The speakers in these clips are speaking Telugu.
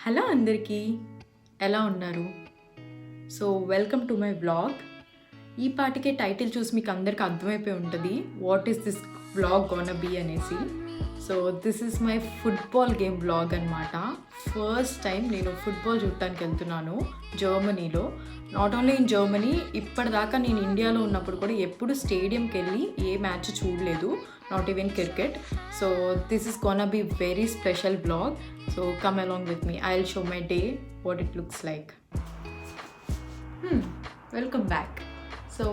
హలో అందరికీ, ఎలా ఉన్నారు? So welcome to my vlog. ఈ పాటికే టైటిల్ చూసి మీకు అందరికి అర్థమైపోయి ఉంటుంది what is this vlog gonna be అనేసి. So this is my football game vlog అనమాట. ఫస్ట్ టైం నేను ఫుట్బాల్ చూడటానికి వెళ్తున్నాను జర్మనీలో. నాట్ ఓన్లీ ఇన్ జర్మనీ, ఇప్పటిదాకా నేను ఇండియాలో ఉన్నప్పుడు కూడా ఎప్పుడు స్టేడియంకి వెళ్ళి ఏ మ్యాచ్ చూడలేదు, not even cricket. So this is gonna be very special vlog. So come along with me, I will show my day what it looks like. Welcome back. So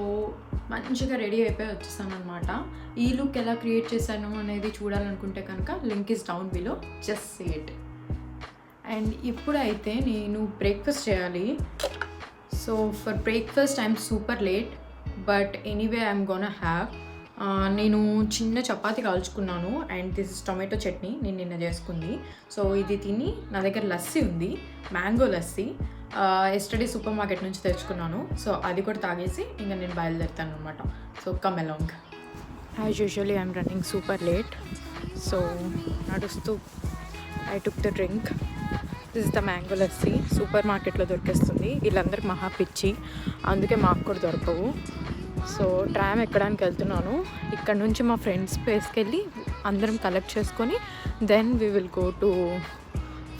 మంచిగా రెడీ అయిపోయి వచ్చేసాను అనమాట. ఈ లుక్ ఎలా క్రియేట్ చేశాను అనేది చూడాలనుకుంటే కనుక link is down below, just see it. And ఇప్పుడైతే నేను బ్రేక్ఫాస్ట్ చేయాలి. So for breakfast I'm super late, but anyway I'm gonna have. నేను చిన్న చపాతి కాల్చుకున్నాను and this is tomato chutney, నేను నిన్న చేసుకుంది. సో ఇది తిని, నా దగ్గర లస్సీ ఉంది, mango lassi, yesterday super market నుంచి తెచ్చుకున్నాను. సో అది కూడా తాగేసి ఇంకా నేను బయలుదేరుతాను అనమాట. So come along. As usually I'm running super late. So నడుస్తూ I took the drink. This is the mango lassi, సూపర్ మార్కెట్లో దొరికేస్తుంది. వీళ్ళందరికీ మహా పిచ్చి, అందుకే మాకు కూడా దొరకవు. సో ట్రామ్ ఎక్కడానికి వెళ్తున్నాను. ఇక్కడ నుంచి మా ఫ్రెండ్స్ ప్లేస్కి వెళ్ళి అందరం కలెక్ట్ చేసుకొని then we will go to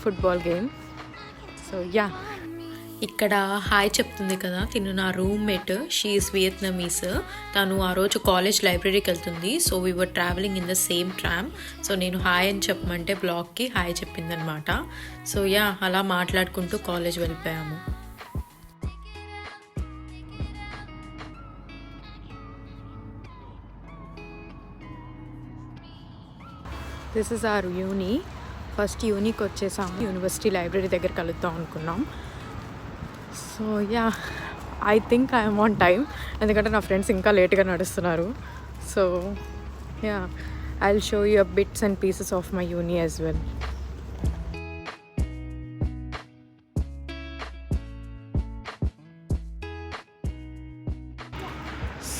football game. So yeah, ఇక్కడ హాయ్ చెప్తుంది కదా తిను, నా రూమ్మేట్. She is Vietnamese. తను ఆ రోజు కాలేజ్ లైబ్రరీకి వెళ్తుంది. So we were travelling in the same tram. So నేను హాయ్ అని చెప్పమంటే బ్లాగ్కి హాయ్ చెప్పిందనమాట. సో యా, అలా మాట్లాడుకుంటూ కాలేజ్ వెళ్ళిపోయాము. This is our uni. First యూనికి వచ్చేసాము. యూనివర్సిటీ లైబ్రరీ దగ్గర కలుద్దాం అనుకున్నాం. So yeah, I think I'm on time, ఎందుకంటే నా ఫ్రెండ్స్ ఇంకా లేట్గా నడుస్తున్నారు. So yeah, I will show you bits and pieces of my uni as well.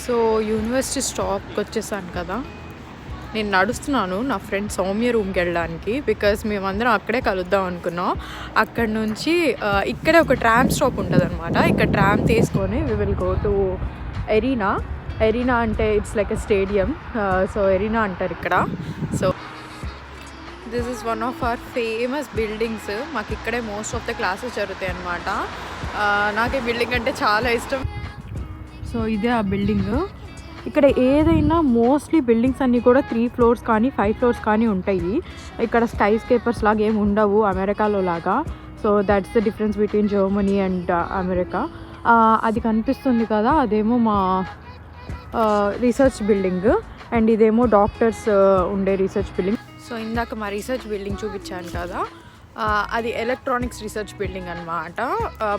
So university స్టాప్కి వచ్చేసాను కదా. నేను నడుస్తున్నాను నా ఫ్రెండ్ సౌమ్య రూమ్కి వెళ్ళడానికి, బికాజ్ మేమందరం అక్కడే కలుద్దాం అనుకున్నాం. అక్కడ నుంచి ఇక్కడే ఒక ట్రామ్ స్టాప్ ఉంటుంది అనమాట. ఇక్కడ ట్రామ్ తీసుకొని we will go to arena. Arena అంటే it's like a stadium. So arena అంటారు ఇక్కడ. So this is one of our famous buildings. మాకు ఇక్కడే మోస్ట్ ఆఫ్ ద క్లాసెస్ జరుగుతాయి అనమాట. నాకు ఈ బిల్డింగ్ అంటే చాలా ఇష్టం. సో ఇదే ఆ బిల్డింగ్. ఇక్కడ ఏదైనా మోస్ట్లీ బిల్డింగ్స్ అన్నీ కూడా 3 floors కానీ 5 floors కానీ ఉంటాయి. ఇక్కడ స్కై స్కేపర్స్ లాగా ఏమి ఉండవు అమెరికాలో లాగా. So that's the difference between Germany and America. అది కనిపిస్తుంది కదా, అదేమో మా రీసెర్చ్ బిల్డింగ్, అండ్ ఇదేమో డాక్టర్స్ ఉండే రీసెర్చ్ బిల్డింగ్. సో ఇందాక మా రీసెర్చ్ బిల్డింగ్ చూపించాను కదా, అది ఎలక్ట్రానిక్స్ రీసెర్చ్ బిల్డింగ్ అనమాట.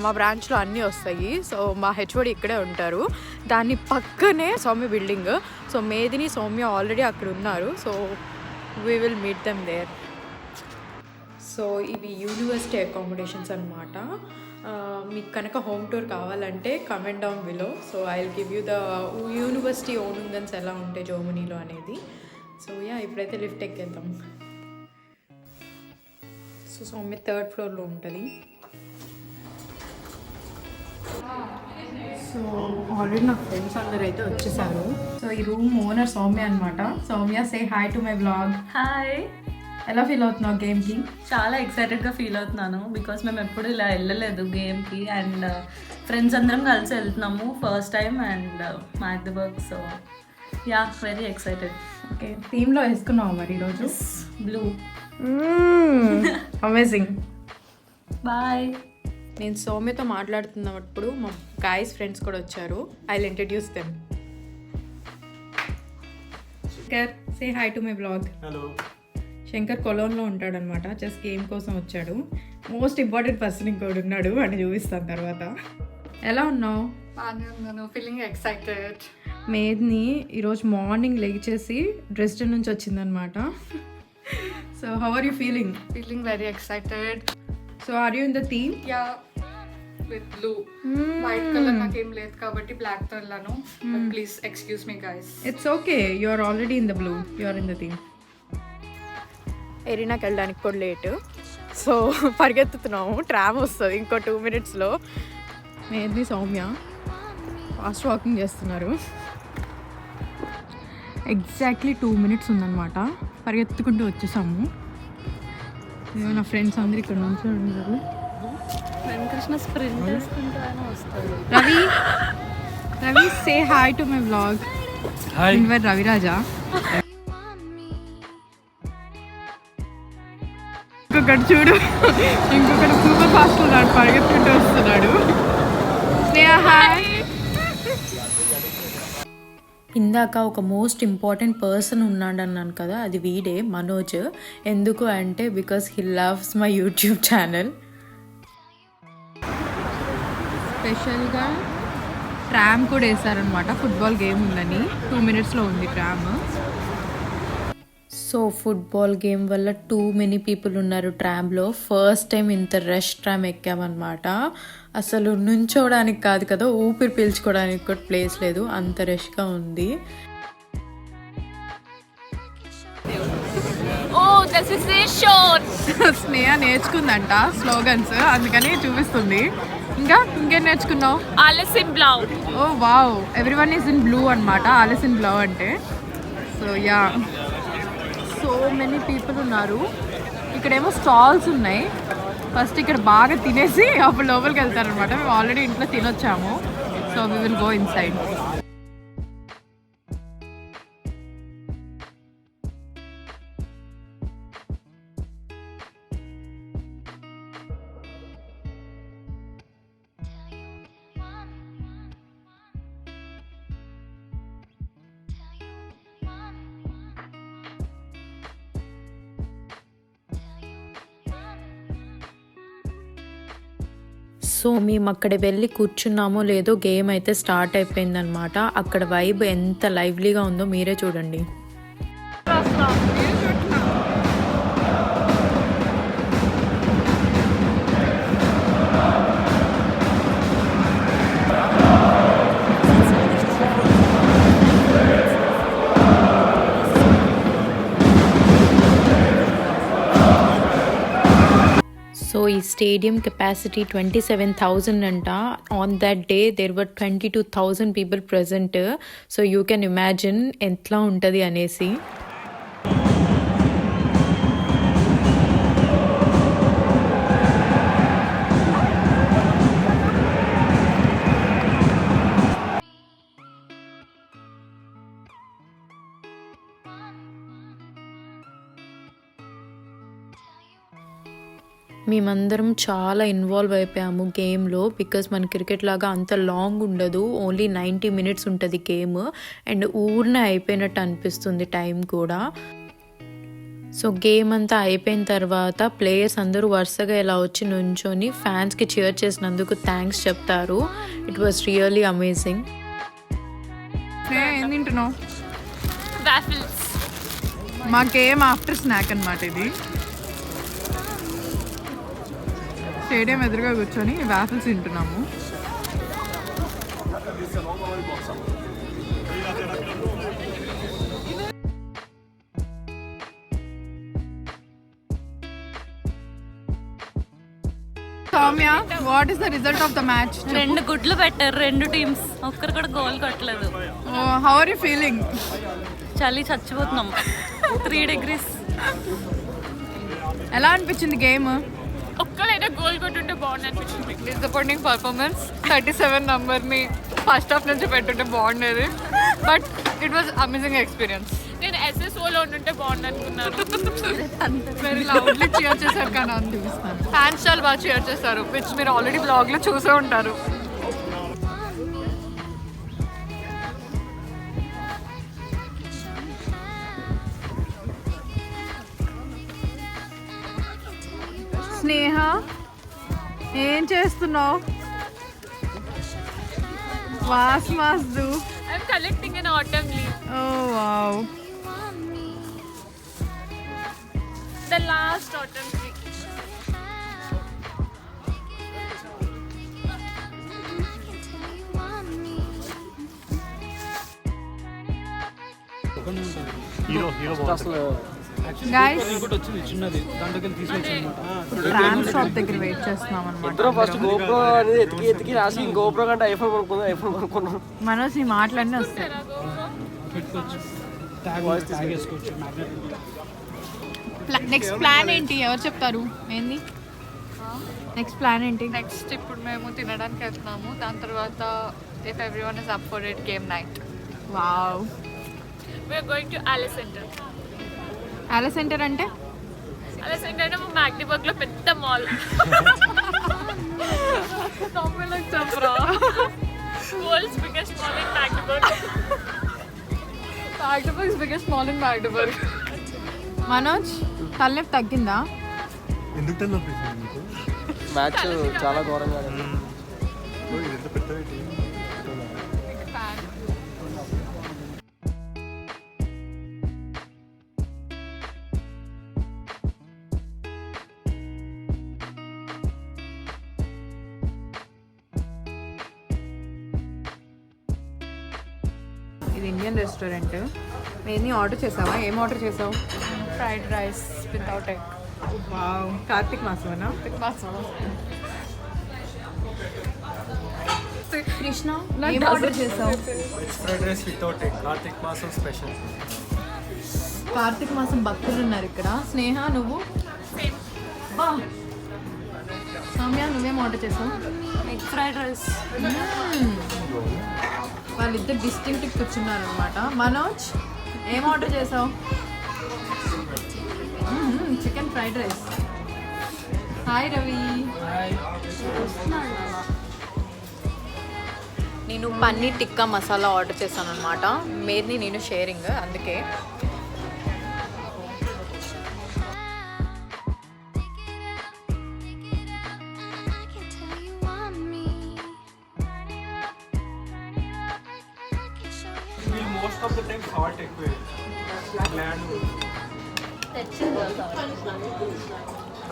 మా బ్రాంచ్లో అన్నీ వస్తాయి. సో మా హెచ్ఓడి ఇక్కడే ఉంటారు. దాని పక్కనే Soumya building. So Medini Soumya already అక్కడ ఉన్నారు. So we will meet them there. So ఇవి యూనివర్సిటీ అకామిడేషన్స్ అనమాట. మీకు కనుక హోమ్ టూర్ కావాలంటే comment down below. So I will give you the university ఓనుంగన్స్ ఎలా ఉంటాయి జర్మనీలో అనేది. సో యా, ఇప్పుడైతే లిఫ్ట్ ఎక్కేద్దాం. సో సౌమ్య 3rd floorలో ఉంటుంది. సో ఆల్రెడీ నా ఫ్రెండ్స్ అందరు అయితే వచ్చేసారు. సో ఈ రూమ్ ఓనర్ సౌమ్య అనమాట. సౌమ్య, సే hi to my vlog. Hi. ఎలా ఫీల్ అవుతున్నావు గేమ్కి? చాలా ఎక్సైటెడ్గా ఫీల్ అవుతున్నాను, బికాస్ మేము ఎప్పుడు ఇలా వెళ్ళలేదు గేమ్కి. అండ్ ఫ్రెండ్స్ అందరం కలిసి వెళ్తున్నాము first time and Magdeburg. So yeah, very excited. Okay, థీమ్లో వేసుకున్నావు మరి ఈరోజు? బ్లూ. అమేజింగ్. బాయ్. నేను సౌమ్యతో మాట్లాడుతున్నప్పుడు మా గాయస్ ఫ్రెండ్స్ కూడా వచ్చారు. I will introduce them. Shankar, say hi to my blog. Hello. Shankar కొలోన్లో ఉంటాడనమాట. జస్ట్ గేమ్ కోసం వచ్చాడు. మోస్ట్ ఇంపార్టెంట్ పర్సన్ ఇంకోటి ఉన్నాడు, అని చూపిస్తాను తర్వాత. ఎలా ఉన్నావు? బాగానే ఉన్నాను, ఫీలింగ్ ఎక్సైటెడ్. మేద్ని ఈరోజు మార్నింగ్ లెగిచేసి డ్రెస్డ్ నుంచి వచ్చిందనమాట. So how are you feeling? Feeling very excited. So are you in the theme? Yeah, with blue. White colour నాకేం లేదు కాబట్టి బ్లాక్తో వెళ్ళాను. Please excuse me guys. It's okay, you are already in the blue, you are in the theme. ఎరీనాకి వెళ్ళడానికి కూడా లేట్. సో పరిగెత్తుతున్నాము, ట్రామ్ వస్తుంది ఇంకో 2 minutesలో. నేను సౌమ్య ఫాస్ట్ వాకింగ్ చేస్తున్నారు. ఎగ్జాక్ట్లీ 2 minutes ఉందన్నమాట. పరిగెత్తుకుంటూ వచ్చేసాము. నా ఫ్రెండ్స్ అందరు ఇక్కడ నుంచి ఉన్నారు. వెంకృష్ణ స్ప్రింట్ చేసుకుంటానే వస్తాడు. రవి సే hi to my vlog. Invite Raviraja. ఇంకొకటి చూడు, ఇంకొకటి సూపర్ ఫాస్ట్ ఉన్నాడు, పరిగెత్తుకుంటూ వస్తున్నాడు. హాయ్. ఇందాక ఒక మోస్ట్ ఇంపార్టెంట్ పర్సన్ ఉన్నాడు అన్నాను కదా, అది వీడే మనోజ్. ఎందుకు అంటే because he loves my YouTube channel. స్పెషల్గా ట్రామ్ కూడా వేసారనమాట, ఫుట్బాల్ గేమ్ ఉందని. 2 minutesలో ఉంది ట్రామ్. సో ఫుట్బాల్ గేమ్ వల్ల టూ మెనీ పీపుల్ ఉన్నారు ట్రామ్లో. ఫస్ట్ టైం ఇంత రష్ ట్రామ్ ఎక్కామన్నమాట. అసలు నుంచోవడానికి కాదు కదా, ఊపిరి పీల్చుకోవడానికి కూడా ప్లేస్ లేదు, అంత రష్గా ఉంది. స్నేహ నేర్చుకుందంట స్లోగన్స్, అందుకని చూపిస్తుంది. ఇంకేం నేర్చుకున్నావు? Alice in blue. Oh wow, everyone is in blue అనమాట, ఆలిస్ ఇన్ బ్లూ అంటే. So yeah, so many people ఉన్నారు. ఇక్కడేమో స్టాల్స్ ఉన్నాయి. ఫస్ట్ ఇక్కడ బాగా తినేసి అప్పుడు లోపలికి వెళ్తారనమాట. మేము ఆల్రెడీ ఇంట్లో తినొచ్చాము. So we will go inside. సో మేము అక్కడ వెళ్ళి కూర్చున్నామో లేదో గేమ్ అయితే స్టార్ట్ అయిపోయిందనమాట. అక్కడ వైబ్ ఎంత లైవ్లీగా ఉందో మీరే చూడండి. సో ఈ స్టేడియం కెపాసిటీ 27,000 అంట. On that day there were 22,000 people present. So you can imagine ఎట్లా ఉంటుంది అనేసి. మేమందరం చాలా ఇన్వాల్వ్ అయిపోయాము గేమ్లో. బికాస్ మన క్రికెట్ లాగా అంత లాంగ్ ఉండదు, ఓన్లీ 90 minutes ఉంటుంది గేమ్. అండ్ ఊరినే అయిపోయినట్టు అనిపిస్తుంది టైం కూడా. సో గేమ్ అంతా అయిపోయిన తర్వాత ప్లేయర్స్ అందరూ వరుసగా ఇలా వచ్చి నుంచొని ఫ్యాన్స్కి cheer చేసినందుకు థ్యాంక్స్ చెప్తారు. It was really amazing. ఏం తింటున్నావు? మా గేమ్ ఆఫ్టర్ స్నాక్ అనమాట ఇది. స్టేడియం ఎదురుగా కూర్చొని వాఫిల్స్ తింటున్నాము. Soumya, what is the result of the match? 2 గుడ్లు పెట్టారు 2 టీమ్స్, ఒక్కరు కూడా గోల్ కొట్టలేదు. How are you feeling? చలి చచ్చిపోతున్నాం. 3 degrees. ఎలా అనిపించింది గేమ్? ఒక్కలైనా గోల్ కొట్టుంటే బాగుంది అనిపించింది. Disappointing performance. 37 నంబర్ని ఫస్ట్ హాఫ్ నుంచి పెట్టుంటే బాగుండేది. But it was amazing experience. నేను SSOలో ఉంటుంటే బాగుంది అనుకున్నాను. వెరీ లౌడ్లీ cheer చేశారు కానీ అనిపిస్తాను. ఫ్యాన్స్ చాలా బాగా cheer చేశారు, విచ్ మీరు ఆల్రెడీ బ్లాగ్లో చూసే ఉంటారు. స్నేహ, ఏం చేస్తున్నావు? వాస్మాస్దు. I'm collecting an autumn leaf. Oh wow. The last autumn tree. Hero guys ఇంకోటి వచ్చింది చిన్నది దాంట్లోకి తీసుకొచ్చి అనమాట. ట్రామ్ షాప్ దగ్గర వెయిట్ చేస్తున్నాం అనమాట. ఇద్దరు ఫస్ట్ గోప్రో అనేది ఎతికి రాసి గోప్రో కంటే ఐఫోన్ కొనుక్కున్నాం. మనోజ్ ఈ మాటలన్నీ వస్తాయి. పెట్టుకోవచ్చు, ట్యాగ్ వేసుకోవచ్చు, మ్యాగ్నెట్. నెక్స్ట్ ప్లాన్ ఏంటి, ఎవరు చెప్తారు? ఏంది నెక్స్ట్ ప్లాన్ ఏంటి? నెక్స్ట్ ఇప్పుడు మేము తినడానికి వెళ్తున్నాము. దాని తర్వాత if everyone is up for it game night. Wow. We are going to Alice center. Alice center అంటే ఆలిస్ సెంటర్ అంటే మా మ్యాగ్డిబర్గ్లో పెద్ద mall. World's biggest mall in Magdeburg. Magdeburg's biggest mall in Magdeburg. Manoj తలనొప్పి తగ్గిందా? ఎందుకు తలనొప్పిస్తుంది మీకు? మ్యాచ్ చాలా ఘోరంగా ఎంత పెద్ద ఇది ఇండియన్ రెస్టారెంట్. నేను ఆర్డర్ చేసావా? ఏం ఆర్డర్ చేసావు? Fried rice without egg. Wow. Kartik మాసమేనా? కృష్ణ ఏం ఆర్డర్ చేసావు? Fried rice without egg, Kartik మాసం స్పెషల్. కార్తీక మాసం భక్తులు ఉన్నారు ఇక్కడ. స్నేహ నువ్వు? బా. సౌమ్య నువ్వేం ఆర్డర్ చేసావు? Egg fried rice. వాళ్ళిద్దరు డిస్టింక్ట్ కూర్చున్నారు అనమాట. మనోజ్ ఏం ఆర్డర్ చేసావు? Chicken fried rice. Hi Ravi. నేను పన్నీర్ టిక్కా మసాలా ఆర్డర్ చేశాను అనమాట. మేర్ని నేను షేరింగ్, అందుకే. Most of the time salt ఎక్కువ.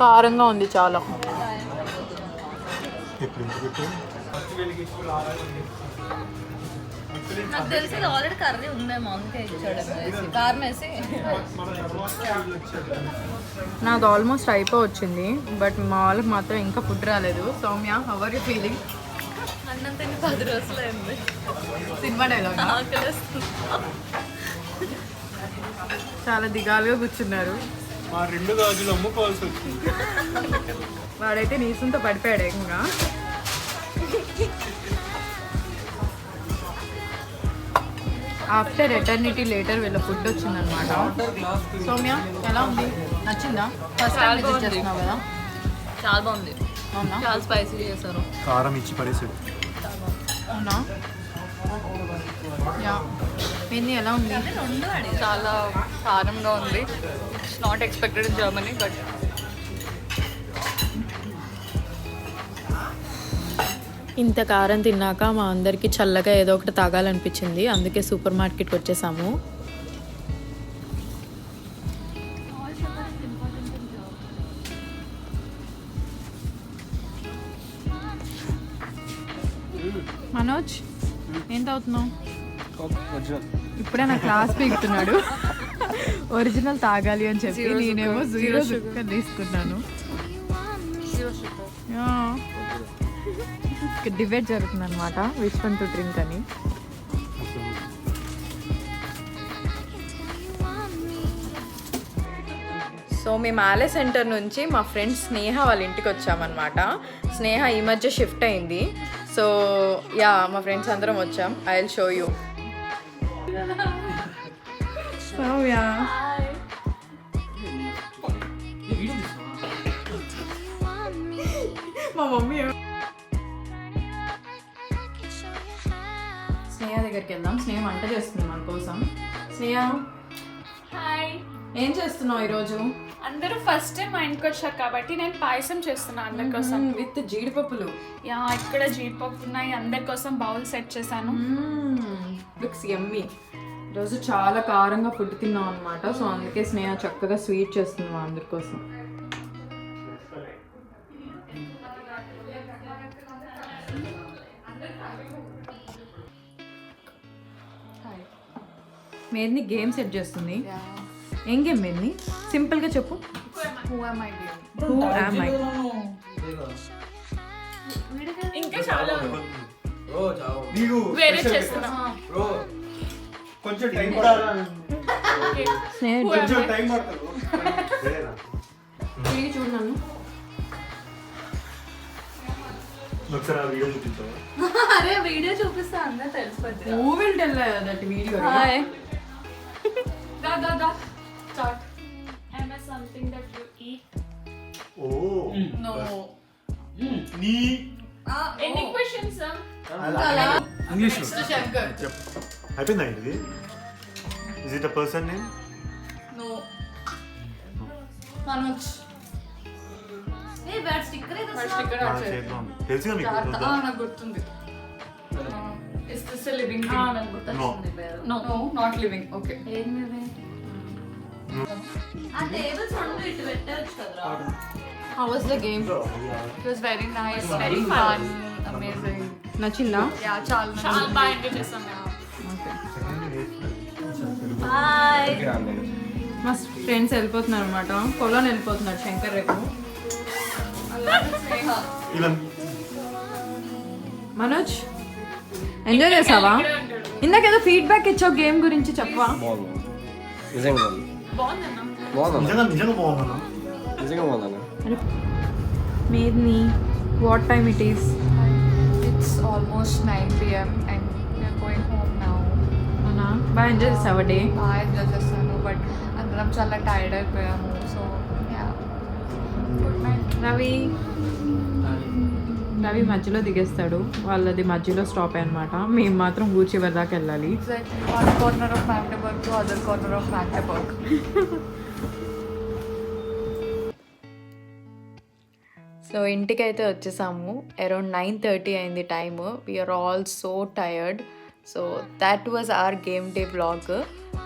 కారంగా ఉంది చాలా. ఎప్పుడు ఎంత పెట్టావు? నాకు తెలిసి ఆల్రెడీ కర్రీ ఉందేమో, అందుకే ఇచ్చాడు కారం వేసి. నాది ఆల్మోస్ట్ అయిపోవచ్చింది, బట్ మా వాళ్ళకి మాత్రం ఇంకా ఫుడ్ రాలేదు. Soumya, how are you feeling? అన్నం తిని 10 రోజులు అయింది. Cinema dialogue. ఆకలిస్తుంది. చాలా దిగాలుగా కూర్చున్నారు. మా 2 గాజులు అమ్ముకోవాల్సి వచ్చింది. వాడైతే నీసంతో పడిపోయాడు ఏకంగా. ఆఫ్టర్ ఎటర్నిటీ లేటర్ వీళ్ళ ఫుడ్ వచ్చిందనమాట. సౌమ్య ఎలా ఉంది? నచ్చిందా? ఫస్ట్ టైం విజిట్ చేస్తున్నావు కదా? చాలా బాగుంది. అవునా? చాలా స్పైసీ చేశారు. కారం ఇచ్చి పడేసాడు. అవునా? యా. ఏంది ఎలా ఉంది? చాలా కారంగా ఉంది. It's not expected in Germany, but ఇంత కారం తిన్నాక మా అందరికీ చల్లగా ఏదో ఒకటి తాగాలనిపించింది, అందుకే సూపర్ మార్కెట్కి వచ్చేసాము. మనోజ్ ఏం తాగుతున్నావు? ఇప్పుడే నా క్లాస్ పీకుతున్నాడు. ఒరిజినల్ తాగాలి అని చెప్పి నేనేమో జీరో షుగర్ తీసుకున్నాను. డిబేట్ జరుగుతుంది అనమాట, విచ్ వన్ టు డ్రింక్ అని. సో మేము ఆలే సెంటర్ నుంచి మా ఫ్రెండ్ స్నేహ వాళ్ళ ఇంటికి వచ్చామన్నమాట. స్నేహ ఈ మధ్య షిఫ్ట్ అయింది. సో యా, మా ఫ్రెండ్స్ అందరం వచ్చాం. I will show you. మా మమ్మీ స్నేహ దగ్గరికి వెళ్దాం. స్నేహ వంట చేస్తుంది మన కోసం. స్నేహ, హాయ్. ఏం చేస్తున్నావు ఈరోజు? అందరూ ఫస్ట్ టైం మా ఇంటికి వచ్చారు కాబట్టి నేను పాయసం చేస్తున్నాను అందరి కోసం. విత్ జీడిపప్పులు. యా, ఇక్కడ జీడిపప్పు ఉన్నాయి. అందరి కోసం బౌల్ సెట్ చేశాను. లుక్స్ యమ్మీ. ఈరోజు చాలా కారంగా ఫుడ్ తిన్నాం అనమాట. సో అందుకే స్నేహ చక్కగా స్వీట్ చేస్తుంది మా అందరి కోసం. మేర్ని గేమ్ సెట్ చేస్తుంది. ఏం గేమ్ ఏంది సింపుల్గా చెప్పు. Who am I being? Who am I? ఇంకా చాలా నీకు వేరే చేస్తున్నా. కొంచెం టైం పడుతుంది. కొంచెం టైం పడుతుంది. చూడు నన్ను. ఒకసారి ఆ వీడియో చూపించావా? అరే వీడియో చూపిస్తా అందరూ తెలిసిపోద్ది. Who will tell that video? Hi Da. Start. Am I something that you eat? Oh No. నీ Any questions, sir? English Shankar. చెప్పు అయిపోయిందా ఇది? Is it a person name? No. Manoj. A bad sticker ఏదో First ఇక్కడ చేద్దాం తెలుసుగా మీకు జాగ్రత్త. నాకు గుర్తుంది. Is this a living thing? నాకు గుర్తొచ్చింది పేరు. No, not living. Okay. ఏంది ఆ టేబుల్స్ రెండు ఇటు పెట్టవచ్చు కదరా. How was the game? It was very nice, very fun, amazing. నచ్చిందా? Yeah, చాలా బాగా ఎంజాయ్ చేసాం. హాయ్ మా ఫ్రెండ్స్ వెళ్ళిపోతున్నారు అనమాట. పొలం వెళ్ళిపోతున్నారు శంకర్ రేపు. ఇలా మనోజ్ ఎంజాయ్ చేసావా? ఇందాకేదో ఫీడ్బ్యాక్ ఇచ్చావు గేమ్ గురించి చెప్పవా? నిజంగా బాగుందన్నా. బాగుందా? నిజంగా బాగుందా? నిజంగా బాగుందా? మేద్ని what time it is? It's almost 9 p.m. and we're going home now. అవునా? బాగా ఎంజాయ్ చేసావా డే? బాగా ఎంజాయ్ చేస్తాను బట్ అందరం చాలా టైర్డ్ అయిపోయాము. So yeah, good night. Ravi మధ్యలో దిగేస్తాడు. వాళ్ళది మధ్యలో స్టాప్ అనమాట. మేము మాత్రం ఊచివరి దాకా వెళ్ళాలి. Exactly. One corner of Magdeburg to other corner of Magdeburg. So ఇంటికైతే వచ్చేసాము. అరౌండ్ 9:30 అయింది time. We are all so tired. So that was our game day vlog.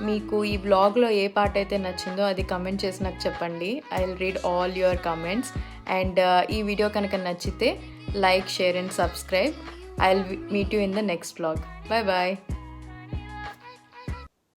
మీకు ఈ వ్లాగ్లో ఏ పార్ట్ అయితే నచ్చిందో అది కమెంట్ చేసి నాకు చెప్పండి. I will read all your comments. And ఈ వీడియో కనుక నచ్చితే like, share and subscribe. I will meet you in the next vlog. Bye bye.